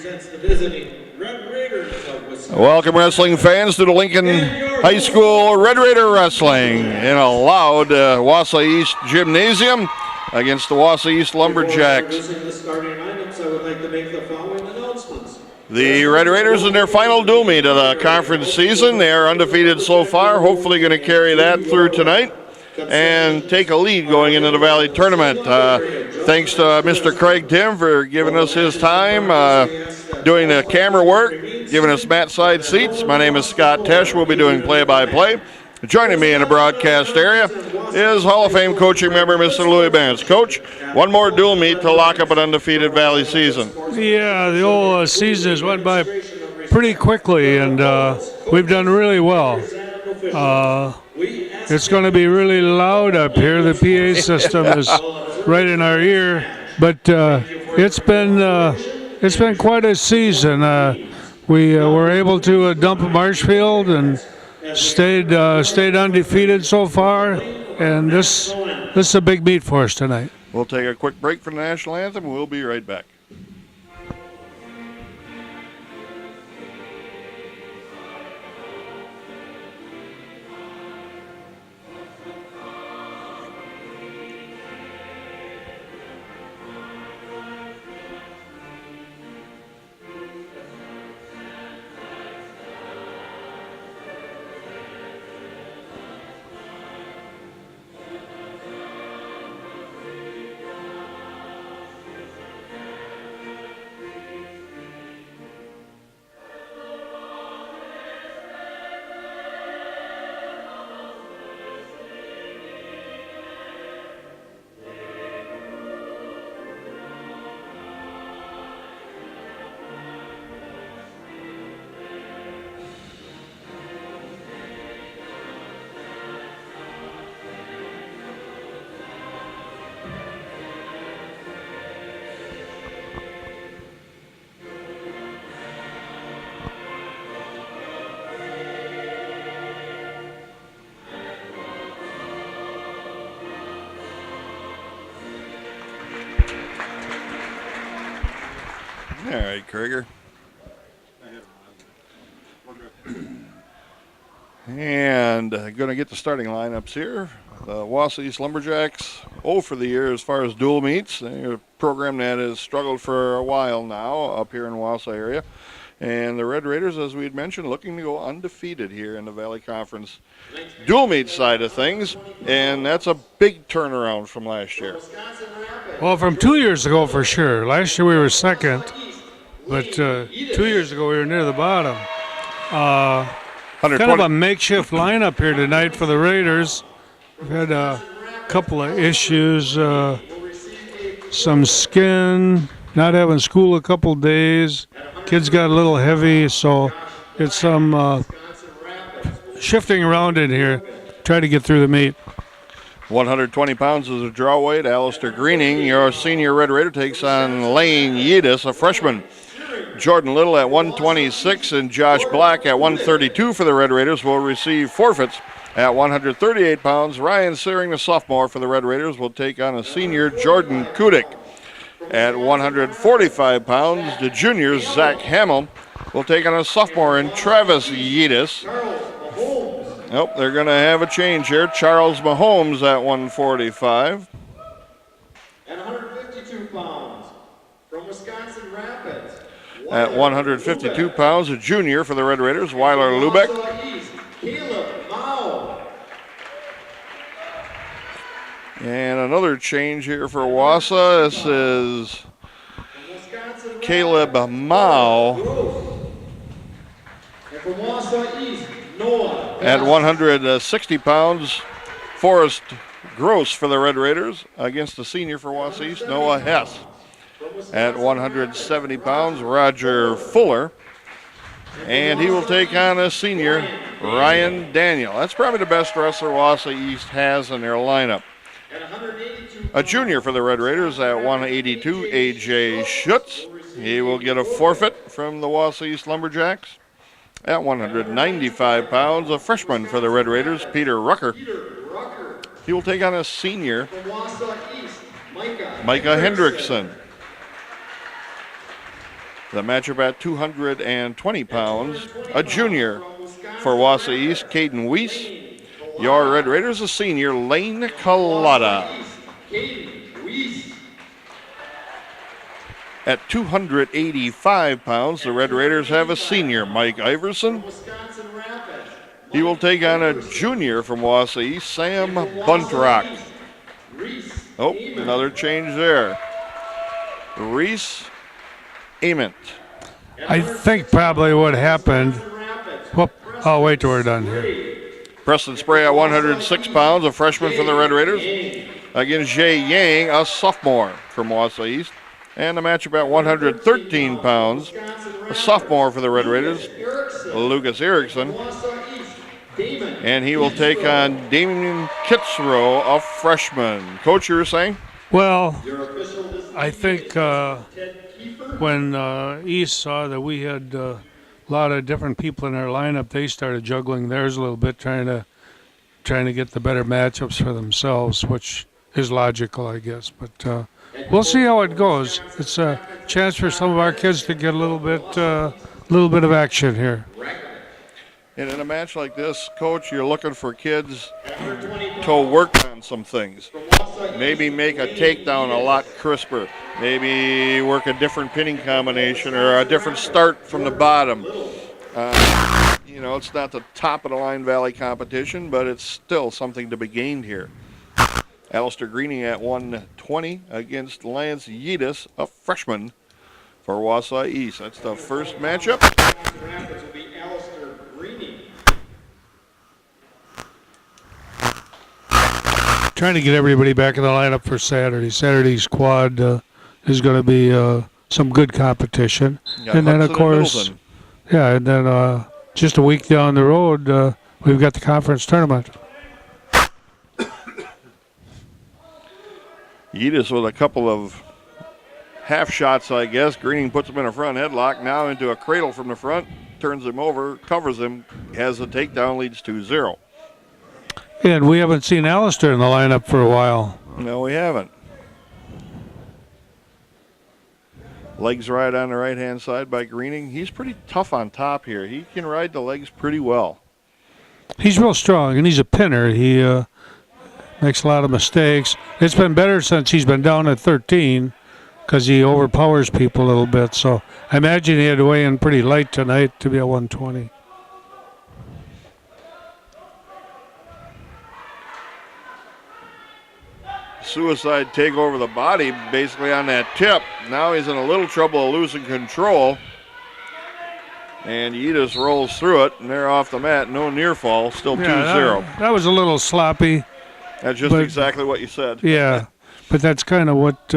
presents the visiting Red Raiders of Wisconsin. Welcome, wrestling fans, to the Lincoln High School Red Raider Wrestling in a loud Wausau East Gymnasium against the Wausau East Lumberjacks. The starting lineups, I would like to make the following announcements. The Red Raiders in their final dual meet of the conference season. They are undefeated so far, hopefully going to carry that through tonight and take a lead going into the Valley Tournament. Thanks to Mr. Craig Tim for giving us his time, doing the camera work, giving us mat side seats. My name is Scott Tesh. We'll be doing play-by-play. Joining me in the broadcast area is Hall of Fame coaching member Mr. Louis Bance. Coach, one more dual meet to lock up an undefeated Valley season. Yeah, the whole season has went by pretty quickly, and we've done really well. It's going to be really loud up here. The PA system is right in our ear, but it's been quite a season. We were able to dump Marshfield and stayed undefeated so far, and this is a big meet for us tonight. We'll take a quick break for the national anthem. We'll be right back. All right, Krieger. And going to get the starting lineups here. The Wausau East Lumberjacks, 0 for the year as far as dual meets. They're a program that has struggled for a while now up here in the Wausau area. And the Red Raiders, as we had mentioned, looking to go undefeated here in the Valley Conference dual meet side of things. And that's a big turnaround from last year. Well, from 2 years ago for sure. Last year we were second, but 2 years ago we were near the bottom. Kind of a makeshift lineup here tonight for the Raiders. We've had a couple of issues, some skin, not having school a couple days. Kids got a little heavy, so it's some shifting around in here. Try to get through the meet. 120 pounds is a draw weight. Alistair Greening, your senior Red Raider, takes on Lane Yedis, a freshman. Jordan Little at 126 and Josh Black at 132 for the Red Raiders will receive forfeits. At 138 pounds, Ryan Searing, the sophomore for the Red Raiders, will take on a senior Jordan Kudik. At 145 pounds, the junior Zach Hamel will take on a sophomore in Travis Yedis. Nope, they're going to have a change here. Charles Mahomes at 145. At 152 pounds, from Wisconsin Rapids. At 152 pounds, a junior for the Red Raiders, Weiler Lubeck. And another change here for Wausau. This is Caleb Mao. At 160 pounds, Forrest Gross for the Red Raiders against the senior for Wausau East, Noah Hess. At 170 pounds, Roger Fuller. And he will take on a senior, Ryan Daniel. That's probably the best wrestler Wausau East has in their lineup. A junior for the Red Raiders at 182, A.J. Schutz. He will get a forfeit from the Wausau East Lumberjacks. At 195 pounds, a freshman for the Red Raiders, Peter Rucker. He will take on a senior, Micah Hendrickson. The matchup at 220 pounds, a junior for Wausau East, Caden Wiese. Your Red Raiders, a senior, Lane Collada. At 285 pounds, the Red Raiders have a senior, Mike Iverson. He will take on a junior from Wausau East, Sam Buntrock. Oh, another change there. Reece Ament. I think probably what happened. Whoop, I'll wait till we're done here. Preston Spray at 106 pounds, a freshman for the Red Raiders. Against Jay Yang, a sophomore from Wausau East. And the matchup at 113 pounds, a sophomore for the Red Raiders, Lucas Eriksen. And he will take on Damien Kitzrow, a freshman. Coach, you were saying? Well, I think when East saw that we had a lot of different people in our lineup, they started juggling theirs a little bit, trying to get the better matchups for themselves, which is logical, I guess. But we'll see how it goes. It's a chance for some of our kids to get a little bit of action here. And in a match like this, Coach, you're looking for kids to work on some things. Maybe make a takedown a lot crisper. Maybe work a different pinning combination or a different start from the bottom. You know, it's not the top of the line Valley competition, but it's still something to be gained here. Alistair Greening at 120 against Lance Yeadis, a freshman for Wausau East. That's the first matchup. Trying to get everybody back in the lineup for Saturday. Saturday's quad is going to be some good competition. And then, of course, and then just a week down the road, we've got the conference tournament. Yeadis with a couple of half shots, I guess. Greening puts him in a front headlock, now into a cradle from the front, turns him over, covers him, has a takedown, leads 2-0. And we haven't seen Alistair in the lineup for a while. No, we haven't. Legs ride on the right-hand side by Greening. He's pretty tough on top here. He can ride the legs pretty well. He's real strong, and he's a pinner. He makes a lot of mistakes. It's been better since he's been down at 13 because he overpowers people a little bit. So I imagine he had to weigh in pretty light tonight to be at 120. Suicide take over the body basically on that tip. Now he's in a little trouble of losing control. And Yeadis rolls through it, and they're off the mat. No near fall, still 2-0. That was a little sloppy. That's just exactly what you said. Yeah, but that's kind of what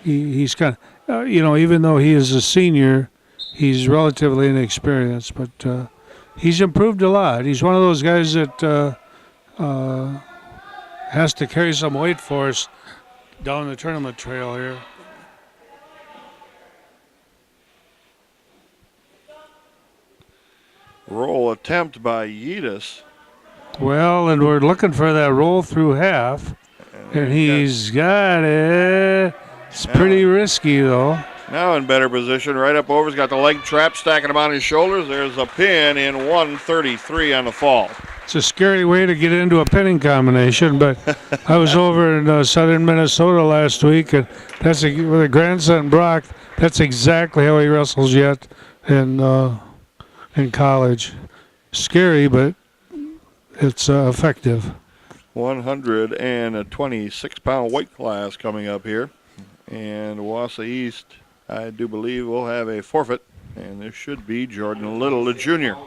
he's kind of, even though he is a senior, he's relatively inexperienced, but he's improved a lot. He's one of those guys that has to carry some weight for us down the tournament trail here. Roll attempt by Yeadis. Well, and we're looking for that roll through half, and he's got it. It's pretty risky, though. Now in better position, right up over. He's got the leg trap, stacking him on his shoulders. There's a pin in 133 on the fall. It's a scary way to get into a pinning combination, but I was over in southern Minnesota last week, and that's with a grandson, Brock. That's exactly how he wrestles yet in college. Scary, but it's effective. 126-pound weight class coming up here. And Wausau East, I do believe, will have a forfeit. And this should be Jordan Little, the junior.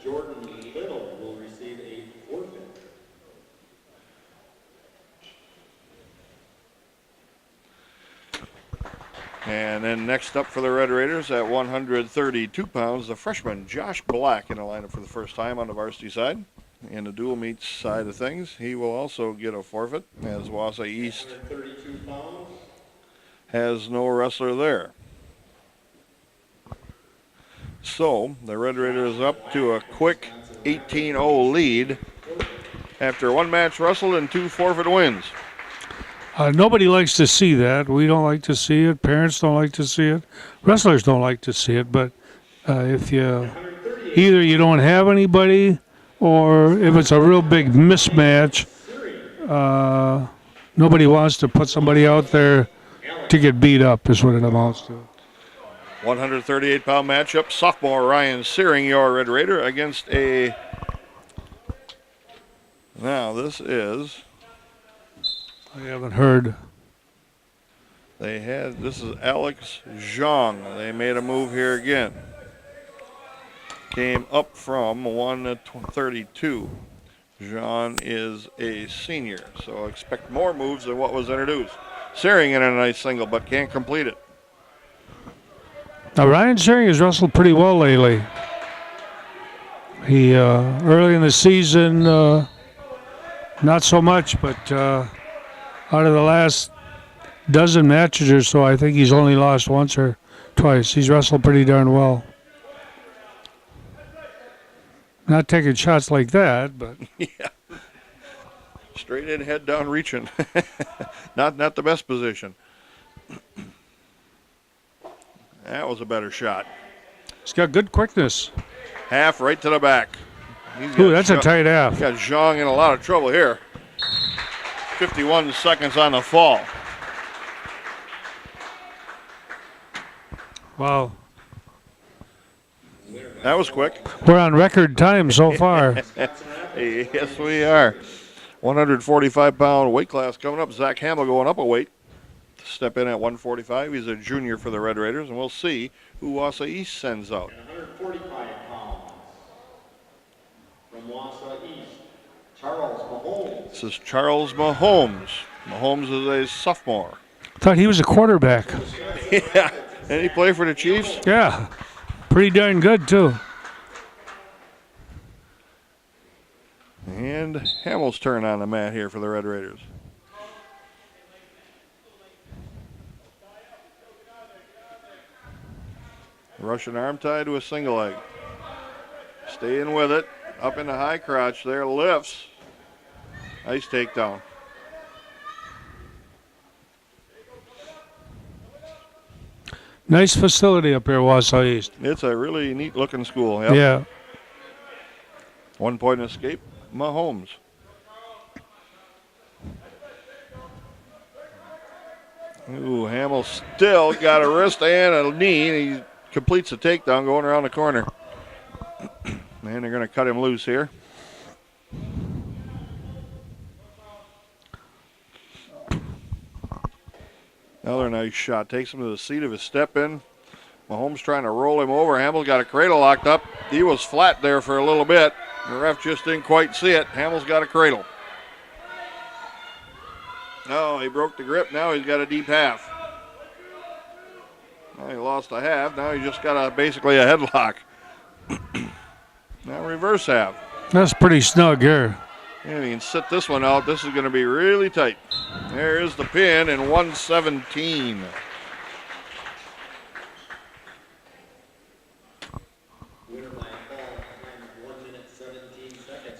Jordan Little will receive a forfeit. And then next up for the Red Raiders at 132 pounds, the freshman Josh Black in the lineup for the first time on the varsity side. In the dual meets side of things, he will also get a forfeit, as Wausau East has no wrestler there. So the Red Raiders up to a quick 18-0 lead after one match wrestled and two forfeit wins. Nobody likes to see that. We don't like to see it. Parents don't like to see it. Wrestlers don't like to see it. But if you either you don't have anybody, or if it's a real big mismatch, nobody wants to put somebody out there to get beat up. Is what it amounts to. 138-pound matchup. Sophomore Ryan Searing, your Red Raider, against a. Now this is. I haven't heard. This is Alex Zhang. They made a move here again. Came up from 132. Zhang is a senior, so expect more moves than what was introduced. Searing in a nice single, but can't complete it. Now Ryan Searing has wrestled pretty well lately. He early in the season, not so much, but out of the last dozen matches or so, I think he's only lost once or twice. He's wrestled pretty darn well. Not taking shots like that, but Yeah. Straight in, head down, reaching. not the best position. That was a better shot. he's got good quickness. Half right to the back. Ooh, that's a tight half. Got Zhang in a lot of trouble here. 51 seconds on the fall. Wow. That was quick. We're on record time so far. Yes, we are. 145-pound weight class coming up. Zach Hamel going up a weight. Step in at 145. He's a junior for the Red Raiders, and we'll see who Wausau East sends out. 145 pounds from Wausau East, Charles Mahomes. This is Charles Mahomes. Mahomes is a sophomore. Thought he was a quarterback. Yeah. And he play for the Chiefs? Yeah. Pretty darn good, too. And Hamels' turn on the mat here for the Red Raiders. Russian arm tie to a single leg. Staying with it. Up in the high crotch there. Lifts. Nice takedown. Nice facility up here, Wausau East. It's a really neat looking school. Yep. Yeah. 1 point escape. Mahomes. Ooh, Hamel still got a wrist and a knee, and he completes the takedown going around the corner. Man, they're going to cut him loose here. Another nice shot. Takes him to the seat of his step in. Mahomes trying to roll him over. Hamel got a cradle locked up. He was flat there for a little bit. The ref just didn't quite see it. Hamel's got a cradle. Oh, he broke the grip. Now he's got a deep half. Now he lost a half. Now he just got basically a headlock. Now reverse half. That's pretty snug here. And he can sit this one out. This is going to be really tight. There is the pin in 117.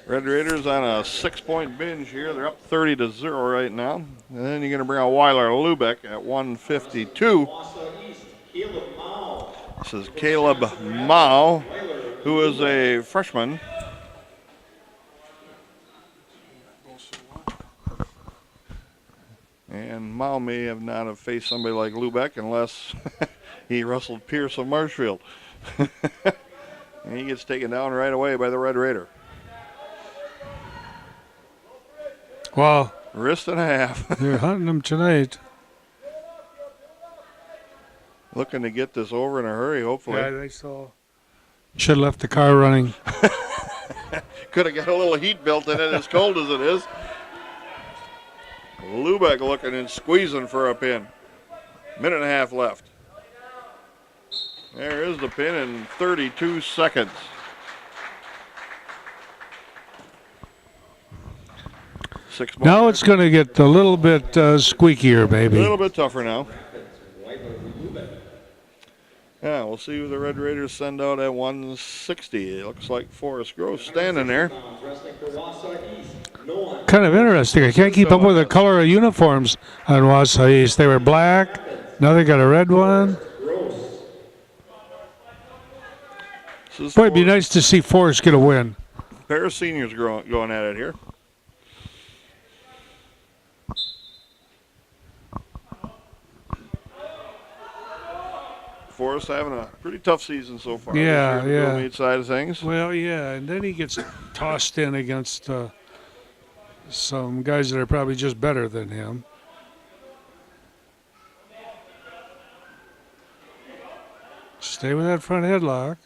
Red Raiders on a 6-point binge here. They're up 30-0 right now. And then you're going to bring out Weiler Lubeck at 152. This is Caleb Mao, who is a freshman. And Mao may not have faced somebody like Lubeck unless he wrestled Pierce of Marshfield. And he gets taken down right away by the Red Raider. Wow. Wrist and a half. They're hunting him tonight. Looking to get this over in a hurry, hopefully. Yeah, I think so. Should have left the car running. Could have got a little heat built in it as cold as it is. Lubeck looking and squeezing for a pin. Minute and a half left. There is the pin in 32 seconds. Now it's going to get a little bit squeakier, baby. A little bit tougher now. Yeah, we'll see who the Red Raiders send out at 160. It looks like Forrest Gross standing there. Wrestling for Wausau East, kind of interesting. I can't keep up with the color of uniforms on Wausau East. They were black. Now they got a red one. Boy, it'd be nice to see Forest get a win. Pair of seniors going at it here. Forrest having a pretty tough season so far. Yeah, this year, yeah. The meat side of things. Well, yeah, and then he gets tossed in against some guys that are probably just better than him. Stay with that front headlock.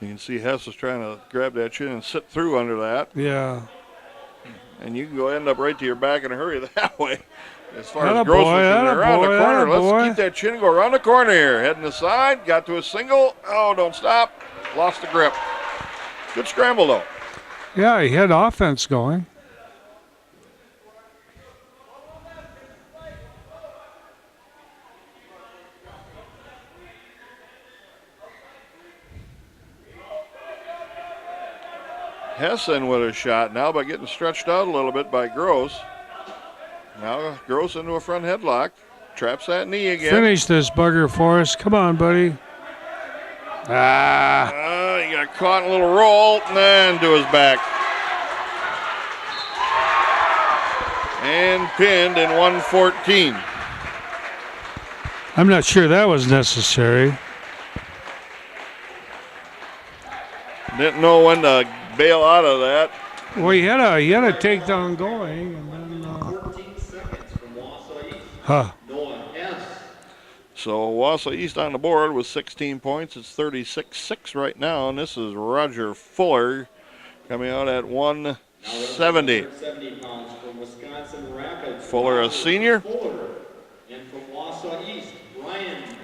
You can see Hess is trying to grab that chin and sit through under that. Yeah. And you can go end up right to your back in a hurry that way. As far Atta as Gross boy, is atta around boy, the corner. atta Let's boy. keep that chin and go around the corner here. Heading the side, got to a single. Oh, don't stop. Lost the grip. Good scramble, though. Yeah, he had offense going. Hessen with a shot now by getting stretched out a little bit by Gross. Now Gross into a front headlock. Traps that knee again. Finish this bugger for us. Come on, buddy. Ah. He got caught in a little roll and then to his back. And pinned in 114. I'm not sure that was necessary. Didn't know when to bail out of that. Well, he had a takedown going, and then 14 seconds from Wausau East. huh. Noah S. So Wausau East on the board with 16 points. It's 36-6 right now, and this is Roger Fuller coming out at 170. 70 pounds from Wisconsin Rapids. Fuller, a senior. Fuller. And from Wausau East,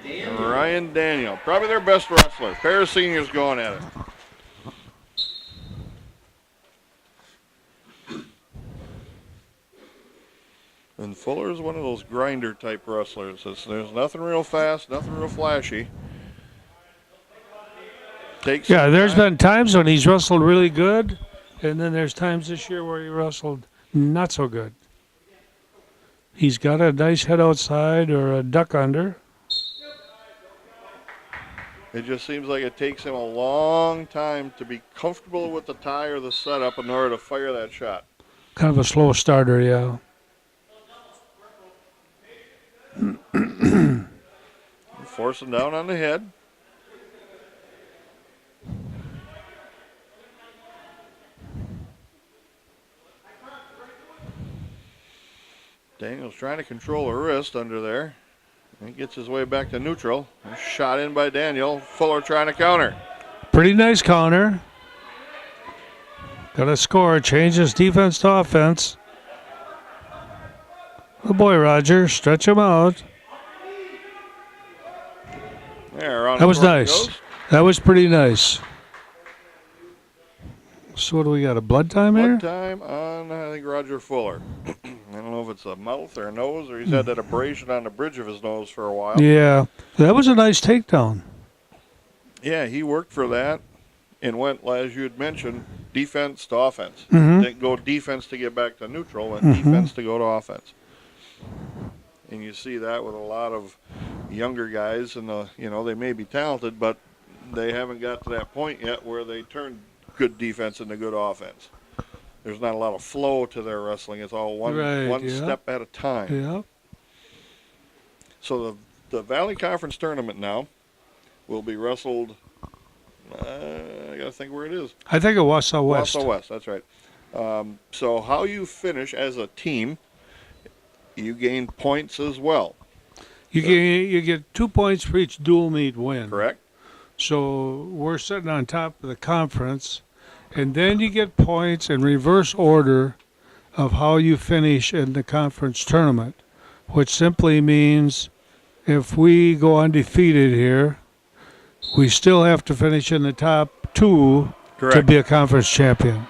Daniel. Ryan Daniel, probably their best wrestler. Pair of seniors going at it. And Fuller's one of those grinder type wrestlers. There's nothing real fast, nothing real flashy. Yeah, there's been times when he's wrestled really good, and then there's times this year where he wrestled not so good. He's got a nice head outside or a duck under. It just seems like it takes him a long time to be comfortable with the tie or the setup in order to fire that shot. Kind of a slow starter, yeah. Forcing down on the head. Daniel's trying to control the wrist under there. He gets his way back to neutral. Shot in by Daniel. Fuller trying to counter. Pretty nice counter. Got to score. Changes defense to offense. Good boy, Roger. Stretch him out. There, that was nice. That was pretty nice. So what do we got, a blood time here? Blood time on, I think, Roger Fuller. I don't know if it's a mouth or a nose, or he's had that abrasion on the bridge of his nose for a while. Yeah, that was a nice takedown. Yeah, he worked for that and went, as you had mentioned, defense to offense. Mm-hmm. Didn't go defense to get back to neutral, went defense to go to offense. And you see that with a lot of younger guys, and they may be talented, but they haven't got to that point yet where they turn good defense into good offense. There's not a lot of flow to their wrestling. It's all one step at a time. Yeah. So the Valley Conference tournament now will be wrestled. I got to think where it is. I think it was Wausau West. Wausau West, that's right. So how you finish as a team, you gain points as well. You get 2 points for each dual meet win. Correct. So we're sitting on top of the conference, and then you get points in reverse order of how you finish in the conference tournament, which simply means if we go undefeated here, we still have to finish in the top two to be a conference champion.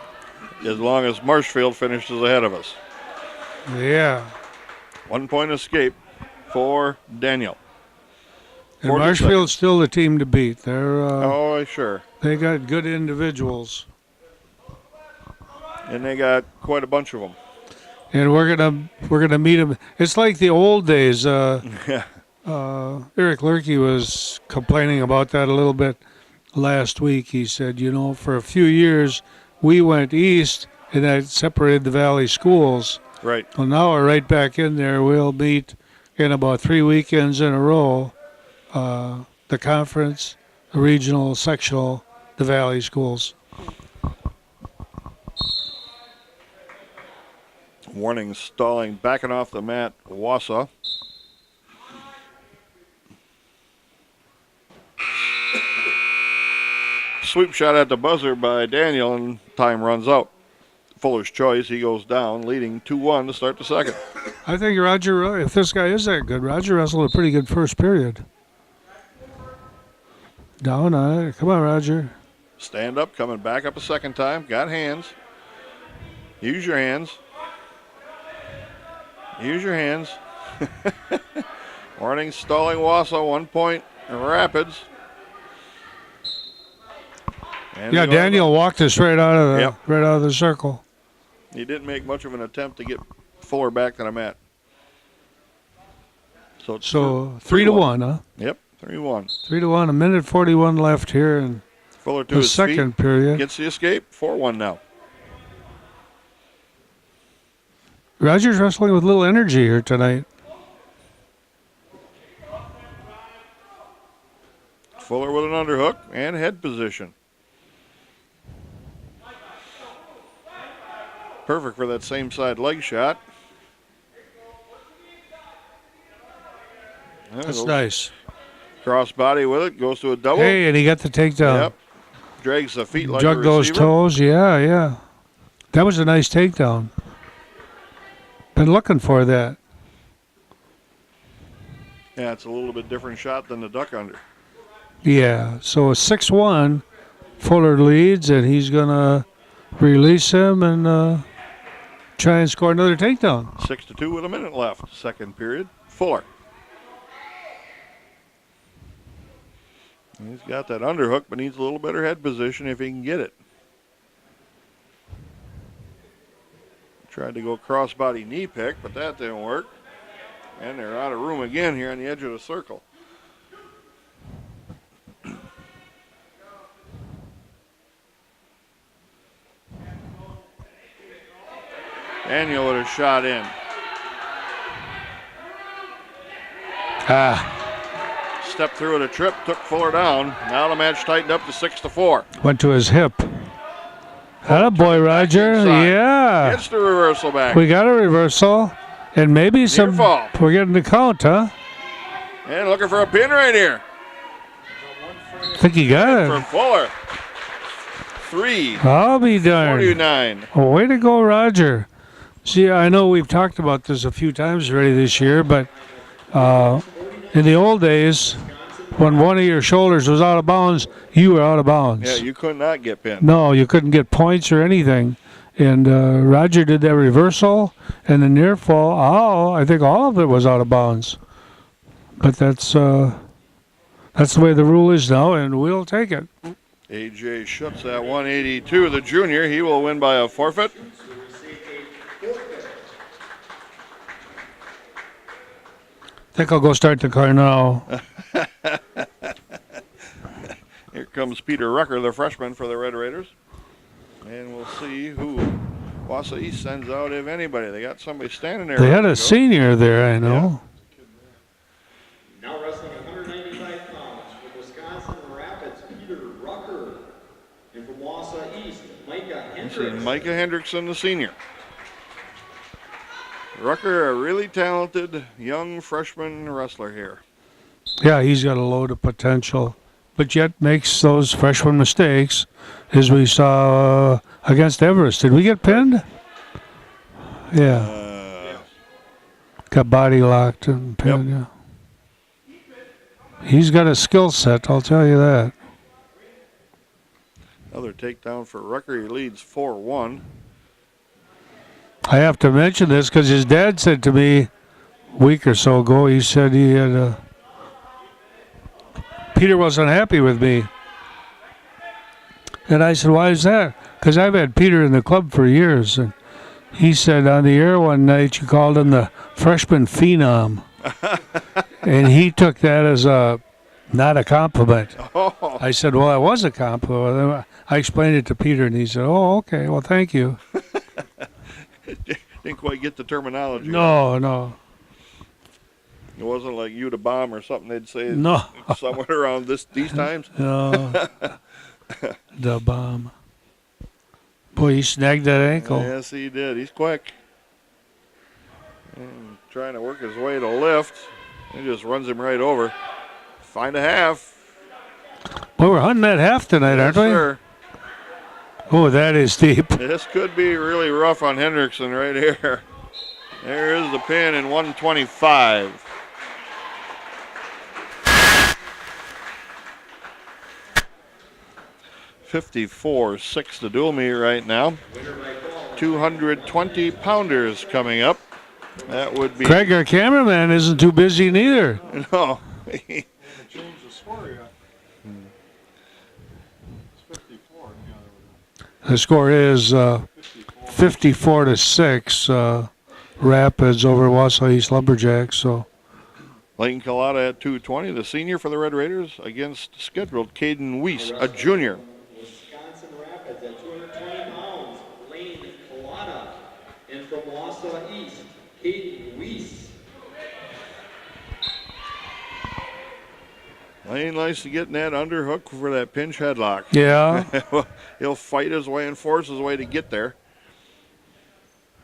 As long as Marshfield finishes ahead of us. Yeah. 1 point escape for Daniel. And Marshfield's still the team to beat. They're sure. They got good individuals. And they got quite a bunch of them. And we're gonna meet him. It's like the old days. Yeah. Eric Lurkey was complaining about that a little bit last week. He said, for a few years we went east and that separated the valley schools. Right. Well, now we're right back in there. We'll meet in about 3 weekends in a row. The conference, the regional, sectional, the valley schools. Warning, stalling, backing off the mat, Wausau. Sweep shot at the buzzer by Daniel, and time runs out. Fuller's choice, he goes down, leading 2-1 to start the second. I think Roger, if this guy is that good, Roger wrestled a pretty good first period. Down on it. Come on, Roger. Stand up, coming back up a second time. Got hands. Use your hands. Use your hands. Warning, stalling Wausau, 1 point, Rapids. And Yeah, Daniel walked us right out of the circle. He didn't make much of an attempt to get Fuller back to the mat. So it's 3-1, huh? Yep, 3-1. 3-1, a minute 41 left here in Fuller to the his second feet, period. gets the escape, 4-1 now. Roger's wrestling with a little energy here tonight. Fuller with an underhook and head position. Perfect for that same side leg shot. That's nice. Cross body with it, goes to a double. Hey, and he got the takedown. Yep. Drags the feet like Jug a those receiver. toes, yeah. That was a nice takedown. Been looking for that. Yeah, it's a little bit different shot than the duck under. Yeah, so a 6-1, Fuller leads, and he's going to release him and try and score another takedown. 6-2 with a minute left, second period. Fuller. He's got that underhook, but needs a little better head position if he can get it. Tried to go crossbody knee pick, but that didn't work. And they're out of room again here on the edge of the circle. Daniel with a shot in. Stepped through at a trip, took Fuller down. Now the match tightened up to 6-4. Went to his hip. Attaboy, Roger. Yeah. Gets the reversal back. We got a reversal. And maybe some. fall. We're getting the count, huh? And looking for a pin right here. I think he got For it. Fuller. 3. I'll be darned. 49. Oh, way to go, Roger. See, I know we've talked about this a few times already this year, but in the old days, when one of your shoulders was out of bounds, you were out of bounds. Yeah, you could not get pinned. No, you couldn't get points or anything. And Roger did that reversal and the near fall. I think all of it was out of bounds. But that's the way the rule is now, and we'll take it. AJ Schutz at 182, the junior. He will win by a forfeit. I think I'll go start the car now. Here comes Peter Rucker, the freshman for the Red Raiders. And we'll see who Wausau East sends out, if anybody. They got somebody standing there. They had a senior there, I know. Now wrestling 195 pounds from Wisconsin Rapids, Peter Rucker. And from Wausau East, Micah This is Hendricks. Micah Hendrickson, the senior. Rucker, a really talented young freshman wrestler here. Yeah, he's got a load of potential, but yet makes those freshman mistakes, as we saw against Everest. Did we get pinned? Yeah. Got body locked and pinned, yeah. He's got a skill set, I'll tell you that. Another takedown for Rucker. He leads 4-1. I have to mention this because his dad said to me a week or so ago, he said he had Peter wasn't happy with me. And I said, why is that? because I've had Peter in the club for years, and he said on the air one night you called him the freshman phenom. And he took that as not a compliment. Oh. I said, well, it was a compliment. I explained it to Peter, and he said, oh, okay, well, thank you. Didn't quite get the terminology. No. It wasn't like you to bomb or something they'd say No. somewhere around these times. No. The bomb. Boy, he snagged that ankle. Yes, he did. He's quick. And trying to work his way to lift. He just runs him right over. Find a half. Well, we're hunting that half tonight, Yes, aren't we? sir. Oh, that is deep. This could be really rough on Eriksen right here. There is the pin in 125. $54.6 the dual meet right now. 220 pounders coming up. That would be Craig, our cameraman, isn't too busy neither. no. Change the score yet. It's 54. The score is 54-6. Rapids over Wausau East Lumberjacks. So Layton Collada at 220, the senior for the Red Raiders against scheduled Caden Wiese, a junior. Wisconsin Rapids at 220 pounds, Lane Collada. And from Wausau East, Caden Wiese. Lane likes to get in that underhook for that pinch headlock. yeah, He'll fight his way and force his way to get there.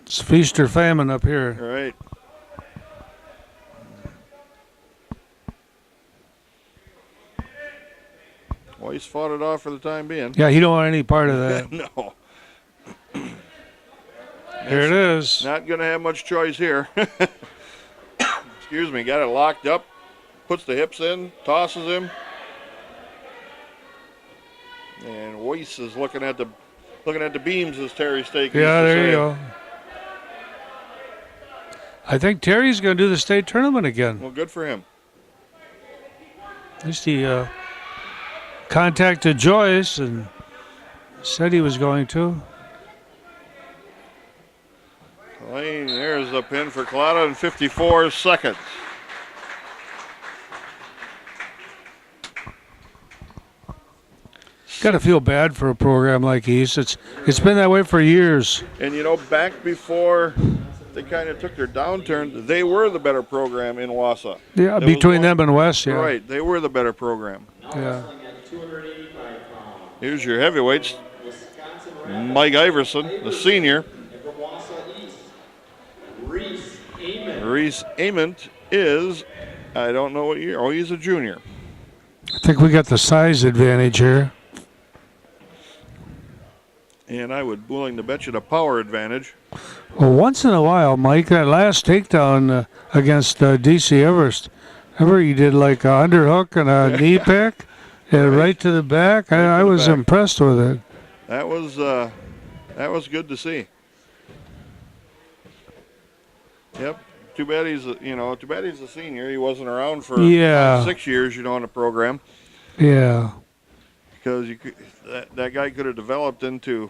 it's feast or famine up here. Right. Well, he's fought it off for the time being. Yeah, he don't want any part of that. No. Here it is. Not going to have much choice here. Excuse me. Got it locked up. Puts the hips in. Tosses him. And Weiss is looking at the beams, as Terry Stake used to Yeah, there say. you go. I think Terry's going to do the state tournament again. Well, good for him. At least he contacted Joyce and said he was going to. Lane, there's the pin for Collada in 54 seconds. Got to feel bad for a program like East. It's been that way for years. And you know, back before they kind of took their downturn, they were the better program in Wausau. Yeah, It was between one- them and West, yeah. Right, they were the better program. Now Yeah. wrestling at 285 pounds, Here's your heavyweights. Wisconsin Rapids. Mike Iverson, the senior. And from Wausau East, Reece Ament. Reece Ament is, I don't know what year. Oh, he's a junior. I think we got the size advantage here. And I would willing to bet you the power advantage. Well, once in a while, Mike, that last takedown against DC Everest, remember he did like a underhook and a knee pick and right to the back? I was impressed with it. That was good to see. Yep. Too bad he's a senior. He wasn't around for Yeah. 6 years, in the program. Yeah. Because that guy could have developed into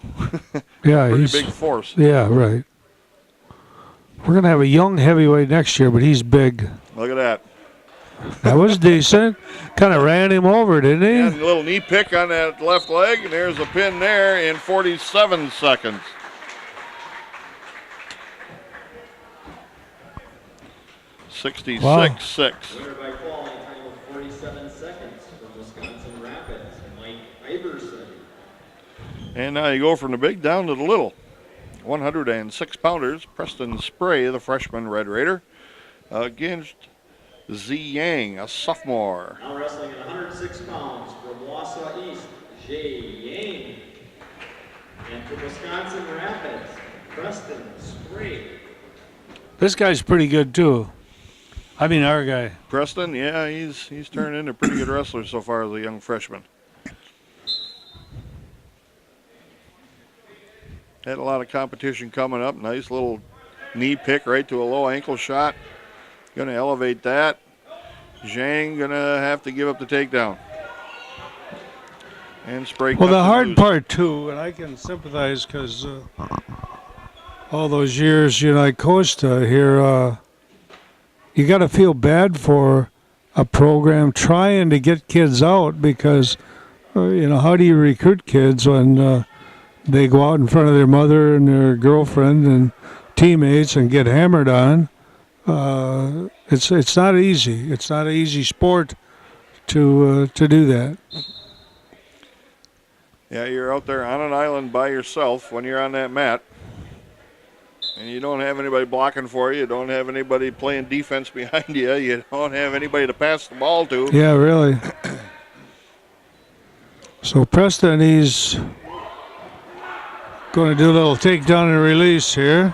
Yeah, pretty he's big force. Yeah, right. We're going to have a young heavyweight next year, but he's big. Look at that. That was decent. Kind of ran him over, didn't he? And a little knee pick on that left leg, and there's a pin there in 47 seconds. Wow. 66-6. Winner by fall in a time of 47 seconds from Wisconsin Rapids, Mike Iverson. And now you go from the big down to the little. 106 pounders. Preston Spray, the freshman Red Raider, against Z Yang, a sophomore. Now wrestling at 106 pounds from Wausau East, Jay Yang. And from Wisconsin Rapids, Preston Spray. This guy's pretty good, too. I mean, our guy. Preston, yeah, he's turned into a pretty good wrestler so far as a young freshman. Had a lot of competition coming up. Nice little knee pick right to a low ankle shot. Going to elevate that. Zhang going to have to give up the takedown. And Spray. Well, cuts the it hard loose. part too, and I can sympathize because all those years, I coached here. You got to feel bad for a program trying to get kids out because, how do you recruit kids when they go out in front of their mother and their girlfriend and teammates and get hammered on? It's not easy. It's not an easy sport to do that. Yeah, you're out there on an island by yourself when you're on that mat. And you don't have anybody blocking for you. You don't have anybody playing defense behind you. You don't have anybody to pass the ball to. Yeah, really. So Preston, he's going to do a little takedown and release here.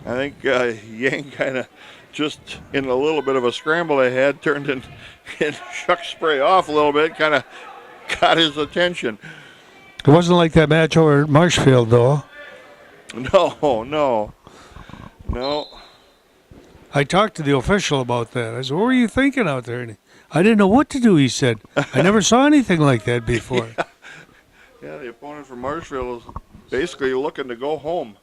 I think Yang kind of just in a little bit of a scramble they had turned and shook Spray off a little bit, kind of got his attention. It wasn't like that match over at Marshfield, though. No. I talked to the official about that. I said, what were you thinking out there? And I didn't know what to do, he said. I never saw anything like that before. Yeah, the opponent from Marshfield was basically looking to go home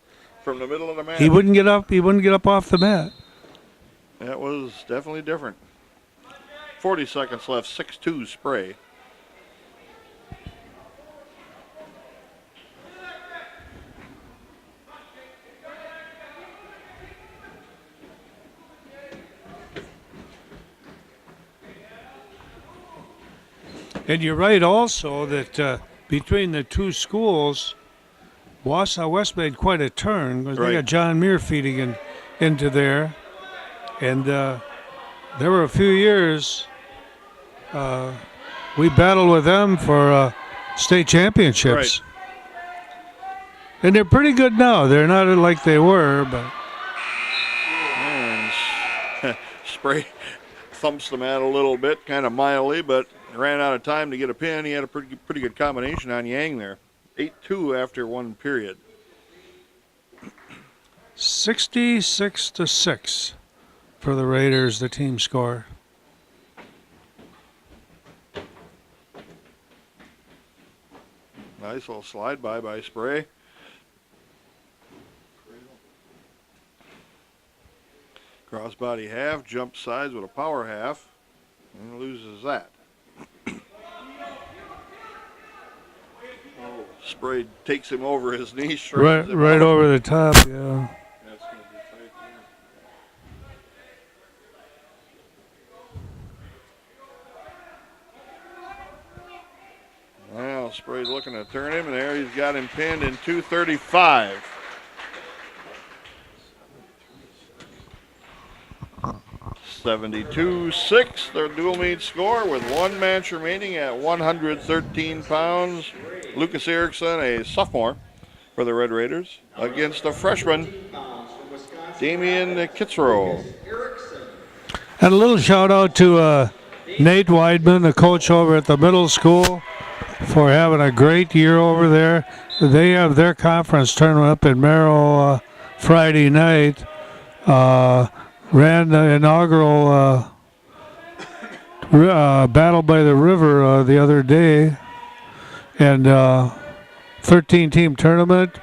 from the middle of the mat. He wouldn't get up. He wouldn't get up off the mat. That was definitely different. 40 seconds left, 6-2 Spray. And you're right also that between the two schools, Wausau West made quite a turn because Right. they got John Muir feeding into there. And there were a few years we battled with them for state championships. Right. And they're pretty good now. They're not like they were, but And Spray thumps the mat a little bit, kind of mildly, but ran out of time to get a pin. He had a pretty good combination on Yang there. 8-2 after one period. 66-6 for the Raiders, the team score. Nice little slide by Spray. Crossbody half, jump sides with a power half, and loses that. Spray takes him over his knee. straightens him Right out. over the top, yeah. That's gonna be tight there. Well, Spray's looking to turn him, and there he's got him pinned in 2:35. (72-6), their dual meet score with one match remaining at 113 pounds. Lucas Eriksen, a sophomore for the Red Raiders, against a freshman, Damian Kitzrow. And a little shout out to Nate Weidman, the coach over at the middle school, for having a great year over there. They have their conference tournament up in Merrill Friday night. Ran the inaugural Battle by the River the other day, and 13-team tournament,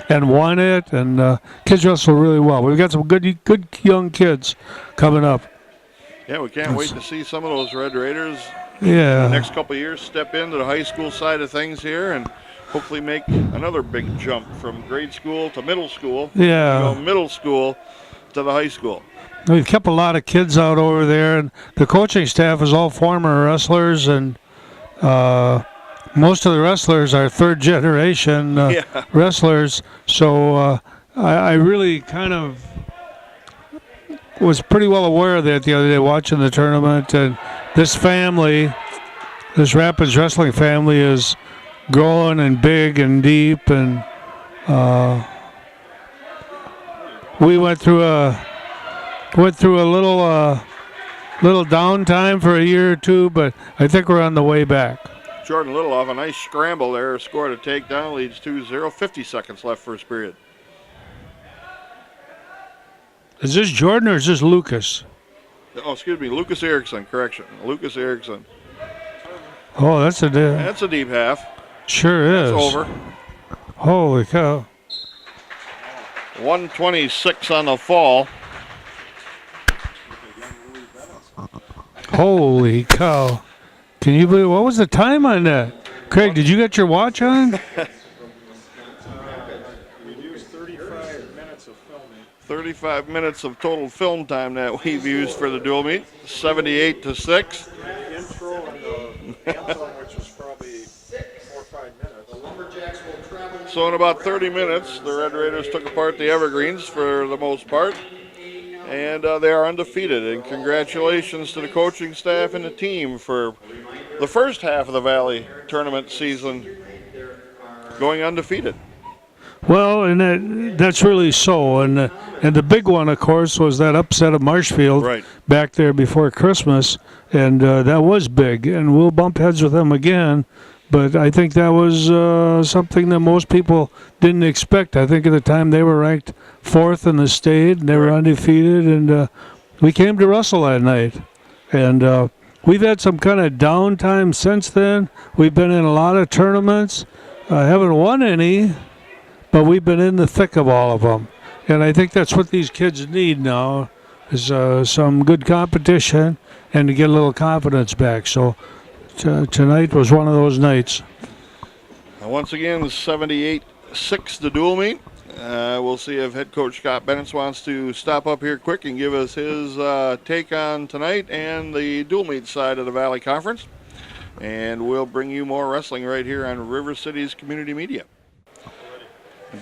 and won it. And kids wrestle really well. We've got some good young kids coming up. Yeah, we can't wait to see some of those Red Raiders Yeah. the next couple of years step into the high school side of things here and hopefully make another big jump from grade school to middle school. Yeah. Middle school to the high school. We've kept a lot of kids out over there, and the coaching staff is all former wrestlers, and most of the wrestlers are third-generation wrestlers. So I really kind of was pretty well aware of that the other day watching the tournament. And this family, this Rapids wrestling family, is growing and big and deep, and we went through a little downtime for a year or two, but I think we're on the way back. Jordan Littleoff, a nice scramble there, scored a takedown, leads 2-0, 50 seconds left first period. Is this Jordan or is this Lucas? Oh, excuse me, Lucas Eriksen, correction. Lucas Eriksen. Oh, that's a That's a deep half. sure is. It's over. Holy cow. 126 on the fall. Holy cow. Can you believe, what was the time on that? Craig, did you get your watch on? We used 35 minutes of filming. 35 minutes of total film time that we've used for the dual meet. 78-6. Intro and the anthem, which was probably 4 or 5 minutes. The Lumberjacks will travel. So in about 30 minutes, the Red Raiders took apart the Evergreens for the most part. And they are undefeated. And congratulations to the coaching staff and the team for the first half of the Valley tournament season going undefeated. Well, and that's really so. And the big one, of course, was that upset of Marshfield Right. back there before Christmas. And that was big. And we'll bump heads with them again. But I think that was something that most people didn't expect. I think at the time they were ranked 4th in the state, and they were undefeated. And we came to Russell that night. And we've had some kind of downtime since then. We've been in a lot of tournaments. Haven't won any, but we've been in the thick of all of them. And I think that's what these kids need now is some good competition and to get a little confidence back. So tonight was one of those nights. Once again, 78-6 the dual meet. We'll see if head coach Scott Bennett wants to stop up here quick and give us his take on tonight and the dual meet side of the Valley Conference. And we'll bring you more wrestling right here on River City's Community Media.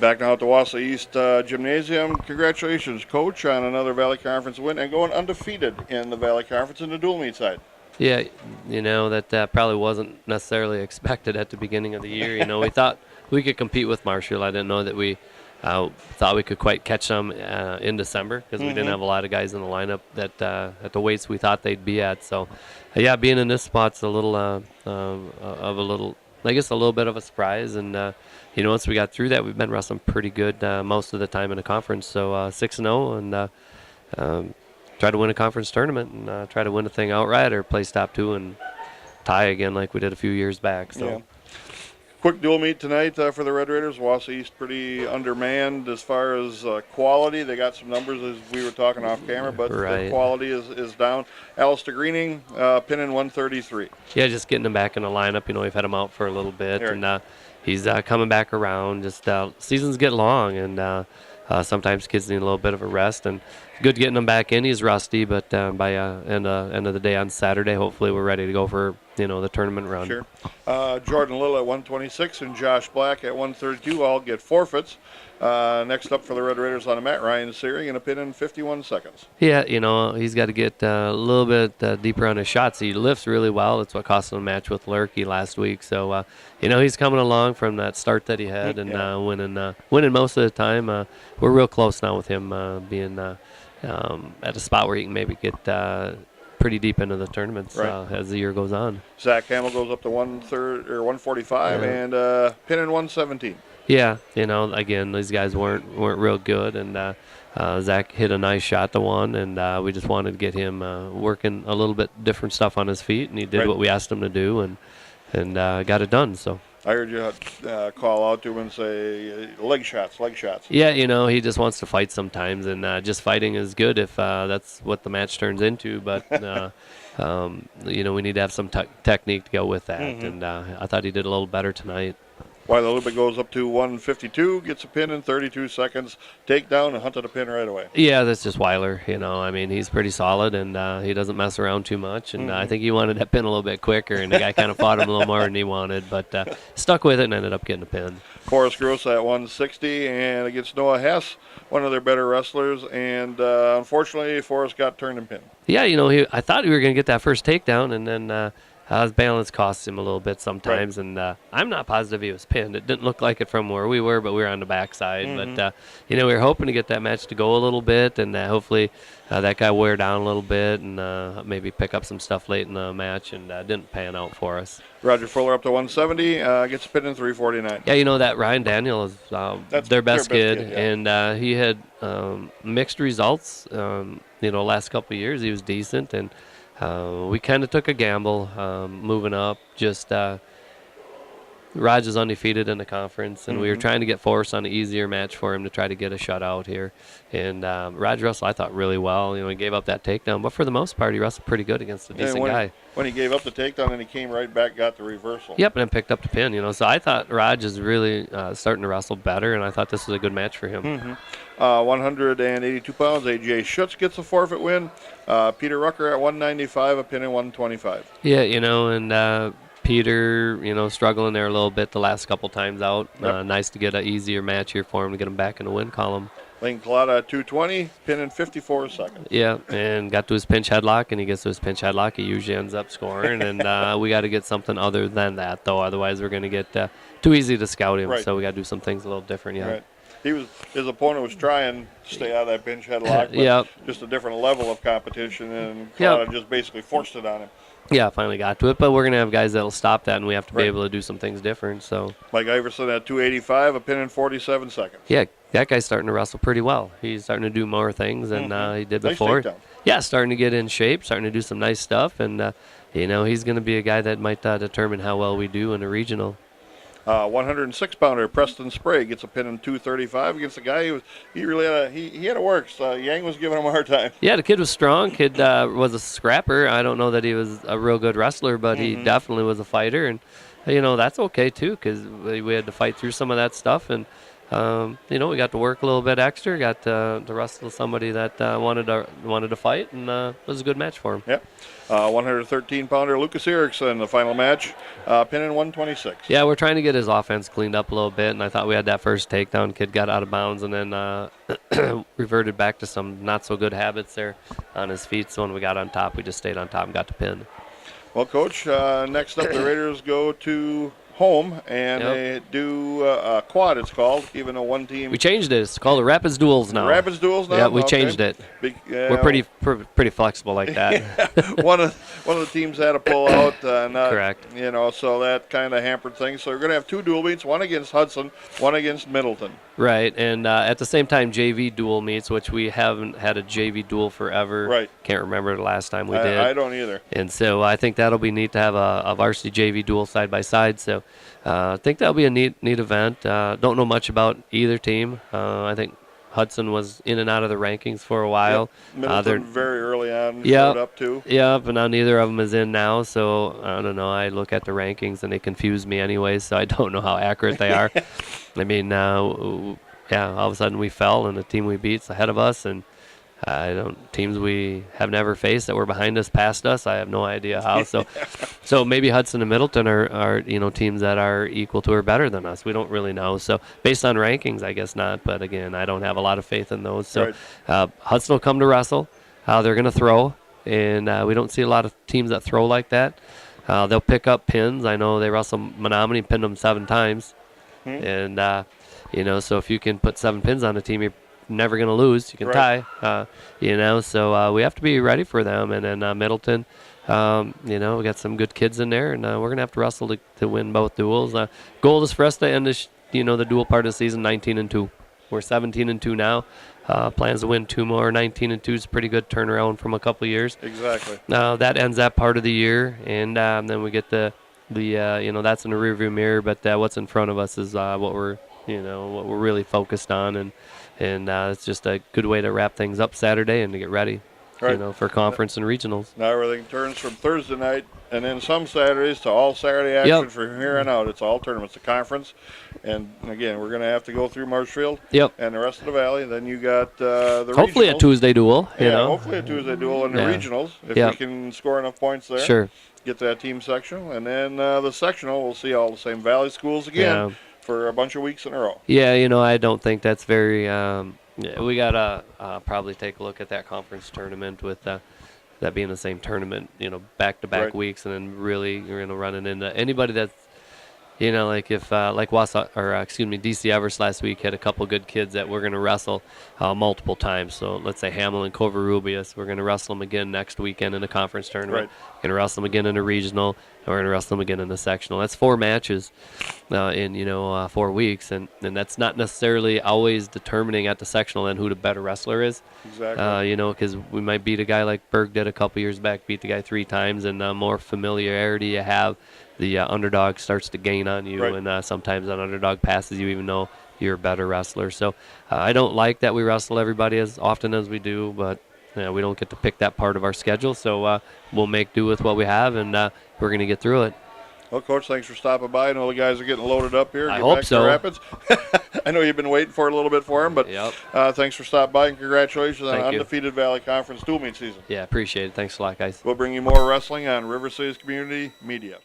Back now at the Wausau East Gymnasium. Congratulations, Coach, on another Valley Conference win and going undefeated in the Valley Conference in the dual meet side. Yeah, that probably wasn't necessarily expected at the beginning of the year. We thought we could compete with Marshall. I didn't know that we thought we could quite catch them in December because we didn't have a lot of guys in the lineup that at the weights we thought they'd be at. So, being in this spot's a little of a little, I guess, a little bit of a surprise. And once we got through that, we've been wrestling pretty good most of the time in the conference. So 6-0 and. Try to win a conference tournament and try to win a thing outright or play stop 2 and tie again like we did a few years back. So, yeah. Quick dual meet tonight for the Red Raiders. Wausau East pretty undermanned as far as quality. They got some numbers as we were talking off camera, but the quality is down. Alistair Greening pinning 133. Yeah, just getting him back in the lineup. We've had him out for a little bit, and he's coming back around. Just seasons get long, and sometimes kids need a little bit of a rest, and good getting him back in. He's rusty, but by end of the day on Saturday, hopefully we're ready to go for the tournament run. Sure. Jordan Little at 126 and Josh Black at 132 all get forfeits. Next up for the Red Raiders on the mat, Ryan Searing in a pin in 51 seconds. Yeah, he's got to get a little bit deeper on his shots. He lifts really well. That's what cost him a match with Lurkey last week. So, he's coming along from that start that he had and winning most of the time. We're real close now with him being at a spot where he can maybe get pretty deep into the tournaments as the year goes on. Zach Hamill goes up to 145 and pinning 117. Yeah, again, these guys weren't real good, and Zach hit a nice shot to one, and we just wanted to get him working a little bit different stuff on his feet, and he did what we asked him to do, and got it done. So. I heard you call out to him and say, leg shots. Yeah, he just wants to fight sometimes, and just fighting is good if that's what the match turns into. But, we need to have some technique to go with that, and I thought he did a little better tonight. While Lubeck goes up to 152, gets a pin in 32 seconds, takedown, and hunted a pin right away. Yeah, that's just Weiler. He's pretty solid, and he doesn't mess around too much. And I think he wanted that pin a little bit quicker, and the guy kind of fought him a little more than he wanted, but stuck with it and ended up getting a pin. Forrest Gross at 160, and against Noah Hess, one of their better wrestlers, and unfortunately, Forrest got turned and pinned. Yeah, I thought we were going to get that first takedown, and then his balance costs him a little bit sometimes, and I'm not positive he was pinned. It didn't look like it from where we were, but we were on the backside. But, we were hoping to get that match to go a little bit, and hopefully that guy wear down a little bit and maybe pick up some stuff late in the match, and didn't pan out for us. Roger Fuller up to 170, gets a pin in 349. Yeah, that Ryan Daniel is their best kid, and he had mixed results. Last couple of years he was decent, and we kind of took a gamble moving up. Just Raj is undefeated in the conference, and we were trying to get Forrest on an easier match for him to try to get a shutout here. And Raj wrestled, I thought, really well. He gave up that takedown, but for the most part, he wrestled pretty good against a decent guy. When he gave up the takedown, and he came right back, got the reversal. Yep, and then picked up the pin. So I thought Raj is really starting to wrestle better, and I thought this was a good match for him. 182 pounds, A.J. Schutz gets a forfeit win. Peter Rucker at 195, a pin at 125. Yeah, and Peter, struggling there a little bit the last couple times out. Yep. Nice to get an easier match here for him to get him back in the win column. Lincoln Collada at 220, pin in 54 seconds. Yeah, and got to his pinch headlock, and he gets to his pinch headlock. He usually ends up scoring, and we got to get something other than that, though. Otherwise, we're going to get too easy to scout him, Right. so we got to do some things a little different, yeah. Right. His opponent was trying to stay out of that pinch headlock, but Yep. just a different level of competition, and Yep. Collada just basically forced it on him. Yeah, finally got to it, but we're going to have guys that will stop that, and we have to be Right. able to do some things different, so. Mike Iverson at 285, a pin in 47 seconds. Yeah, that guy's starting to wrestle pretty well. He's starting to do more things than he did Nice before. takedown. Yeah, starting to get in shape, starting to do some nice stuff, and he's going to be a guy that might determine how well we do in a regional. 106-pounder Preston Spray gets a pin in 235 against a guy he had to work. So Yang was giving him a hard time. Yeah, the kid was strong. Kid was a scrapper. I don't know that he was a real good wrestler, but he definitely was a fighter, and that's okay too, because we had to fight through some of that stuff, and we got to work a little bit extra. Got to wrestle somebody that wanted to fight, and it was a good match for him. Yep. 113-pounder Lucas Eriksen, the final match, pin in 126. Yeah, we're trying to get his offense cleaned up a little bit, and I thought we had that first takedown. Kid got out of bounds and then reverted back to some not-so-good habits there on his feet. So when we got on top, we just stayed on top and got the pin. Well, Coach, next up the Raiders go to home, and they do a quad, it's called, even though one team... We changed it. It's called the Rapids Duels now. Rapids Duels now? Yeah, we Okay. changed it. We're pretty flexible like that. one of the teams had to pull out. Correct. So that kind of hampered things. So we're going to have two dual meets, one against Hudson, one against Middleton. Right, and at the same time, JV duel meets, which we haven't had a JV duel forever. Right. Can't remember the last time we did. I don't either. And so I think that'll be neat to have a varsity JV duel side by side. So I think that'll be a neat event. Don't know much about either team. I think Hudson was in and out of the rankings for a while. Yep. Middleton very early on showed up too. Yeah, but now neither of them is in now. So I don't know. I look at the rankings and they confuse me anyway. So I don't know how accurate they are. I mean, all of a sudden we fell, and the team we beat's ahead of us, and teams we have never faced that were behind us passed us. I have no idea how. So maybe Hudson and Middleton are teams that are equal to or better than us. We don't really know. So based on rankings, I guess not. But again, I don't have a lot of faith in those. So Hudson will come to wrestle. They're going to throw, and we don't see a lot of teams that throw like that. They'll pick up pins. I know they wrestled Menominee, pinned them 7 times. And, so if you can put 7 pins on a team, you're never going to lose. You can tie, so we have to be ready for them. And then Middleton, we got some good kids in there, and we're going to have to wrestle to win both duels. Goal is for us to end this, the dual part of the season 19-2. We're 17-2 now. Plans to win 2 more. 19-2 is a pretty good turnaround from a couple years. Exactly. That ends that part of the year, and then we get the that's in the rearview mirror. But what's in front of us is what we're really focused on, and it's just a good way to wrap things up Saturday and to get ready, for conference and regionals. Now everything turns from Thursday night and then some Saturdays to all Saturday action from here on out. It's all tournaments, the conference, and again we're going to have to go through Marshfield and the rest of the valley. Then you got the hopefully regionals. a Tuesday duel. Hopefully a Tuesday duel in the regionals if we can score enough points there. Sure. Get that team sectional, and then the sectional, we'll see all the same valley schools again for a bunch of weeks in a row. Yeah, I don't think that's very. We gotta probably take a look at that conference tournament with that being the same tournament, back-to-back weeks, and then really you're running into anybody that's You know, like if like Wausau, or DC Everest last week had a couple good kids that we're going to wrestle multiple times. So let's say Hamel and Covarrubias, we're going to wrestle them again next weekend in a conference tournament. Right. Going to wrestle them again in a regional, and we're going to wrestle them again in a sectional. That's 4 matches in 4 weeks, and that's not necessarily always determining at the sectional then who the better wrestler is. Exactly. You know, because we might beat a guy like Berg did a couple years back, beat the guy 3 times, and more familiarity you have, the underdog starts to gain on you, Right. and sometimes an underdog passes you even though you're a better wrestler. So I don't like that we wrestle everybody as often as we do, but we don't get to pick that part of our schedule, so we'll make do with what we have, and we're going to get through it. Well, Coach, thanks for stopping by. I know the guys are getting loaded up here. I Get hope back so. To Rapids. I know you've been waiting for it a little bit for him, but Yep. Thanks for stopping by, and congratulations on Thank an you. undefeated Valley Conference dual meet season. Yeah, appreciate it. Thanks a lot, guys. We'll bring you more wrestling on River Cities Community Media.